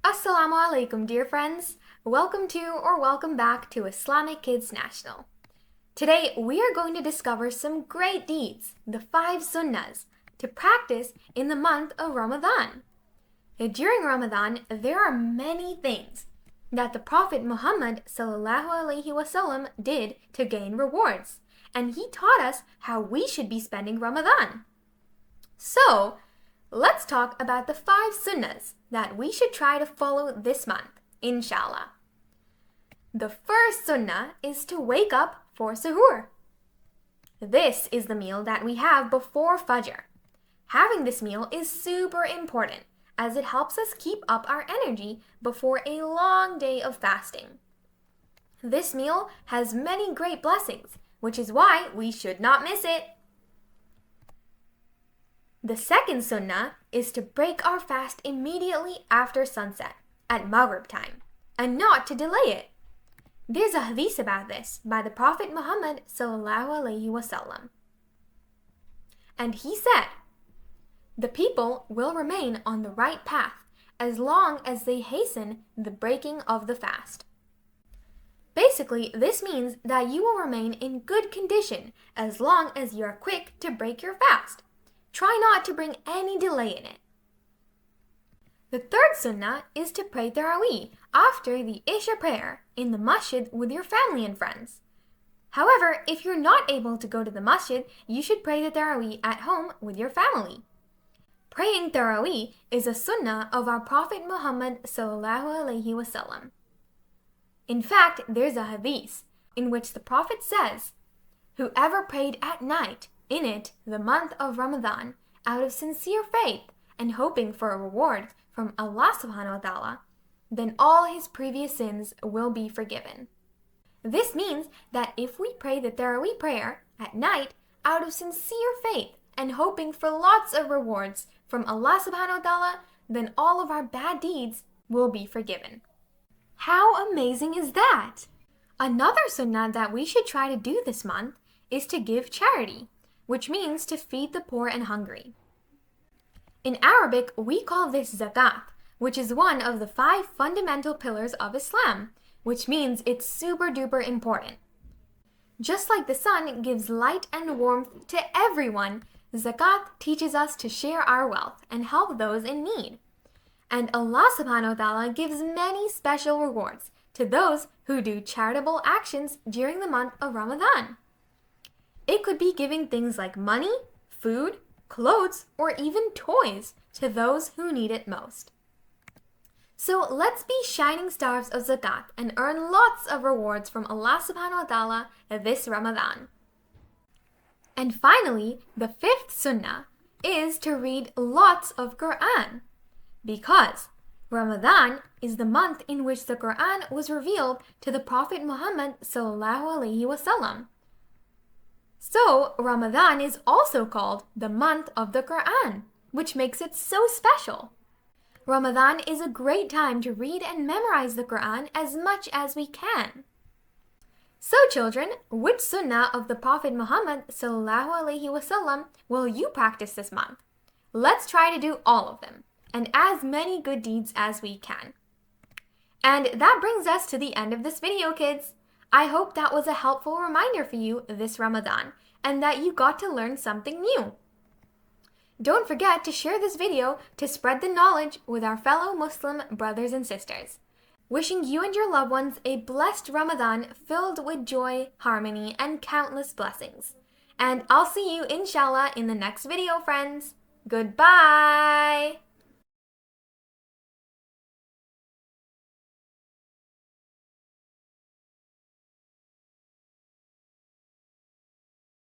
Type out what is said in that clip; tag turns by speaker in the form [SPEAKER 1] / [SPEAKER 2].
[SPEAKER 1] Assalamu alaikum, dear friends. Welcome to or welcome back to Islamic Kids National. Today we are going to discover some great deeds, the 5 sunnahs, to practice in the month of Ramadan. During Ramadan, there are many things that the Prophet Muhammad ﷺ did to gain rewards, and he taught us how we should be spending Ramadan. So, let's talk about the 5 sunnahs that we should try to follow this month, inshallah. The first sunnah is to wake up for suhoor. This is the meal that we have before Fajr. Having this meal is super important as it helps us keep up our energy before a long day of fasting. This meal has many great blessings, which is why we should not miss it. The second sunnah is to break our fast immediately after sunset, at Maghrib time, and not to delay it. There's a hadith about this by the Prophet Muhammad ﷺ. And he said, "The people will remain on the right path as long as they hasten the breaking of the fast." Basically, this means that you will remain in good condition as long as you are quick to break your fast. Try not to bring any delay in it. The third sunnah is to pray Taraweeh after the Isha prayer in the masjid with your family and friends. However, if you're not able to go to the masjid, you should pray the Taraweeh at home with your family. Praying Taraweeh is a sunnah of our Prophet Muhammad ﷺ. In fact, there's a hadith in which the Prophet says, "Whoever prayed at night in it the month of Ramadan out of sincere faith and hoping for a reward from Allah subhanahu wa ta'ala, then all his previous sins will be forgiven." This means that if we pray the Taraweeh prayer at night out of sincere faith and hoping for lots of rewards from Allah subhanahu wa ta'ala, then all of our bad deeds will be forgiven. How amazing is that? Another sunnah that we should try to do this month is to give charity, which means to feed the poor and hungry. In Arabic, we call this zakat, which is one of the 5 fundamental pillars of Islam, which means it's super duper important. Just like the sun gives light and warmth to everyone, zakat teaches us to share our wealth and help those in need. And Allah subhanahu wa ta'ala gives many special rewards to those who do charitable actions during the month of Ramadan. It could be giving things like money, food, clothes, or even toys to those who need it most. So let's be shining stars of zakat and earn lots of rewards from Allah subhanahu wa ta'ala this Ramadan. And finally, the 5th sunnah is to read lots of Quran, because Ramadan is the month in which the Quran was revealed to the Prophet Muhammad ﷺ. So, Ramadan is also called the month of the Quran, which makes it so special. Ramadan is a great time to read and memorize the Quran as much as we can. So children, which sunnah of the Prophet Muhammad ﷺ will you practice this month? Let's try to do all of them, and as many good deeds as we can. And that brings us to the end of this video, kids. I hope that was a helpful reminder for you this Ramadan and that you got to learn something new. Don't forget to share this video to spread the knowledge with our fellow Muslim brothers and sisters. Wishing you and your loved ones a blessed Ramadan filled with joy, harmony, and countless blessings. And I'll see you inshallah in the next video, friends. Goodbye!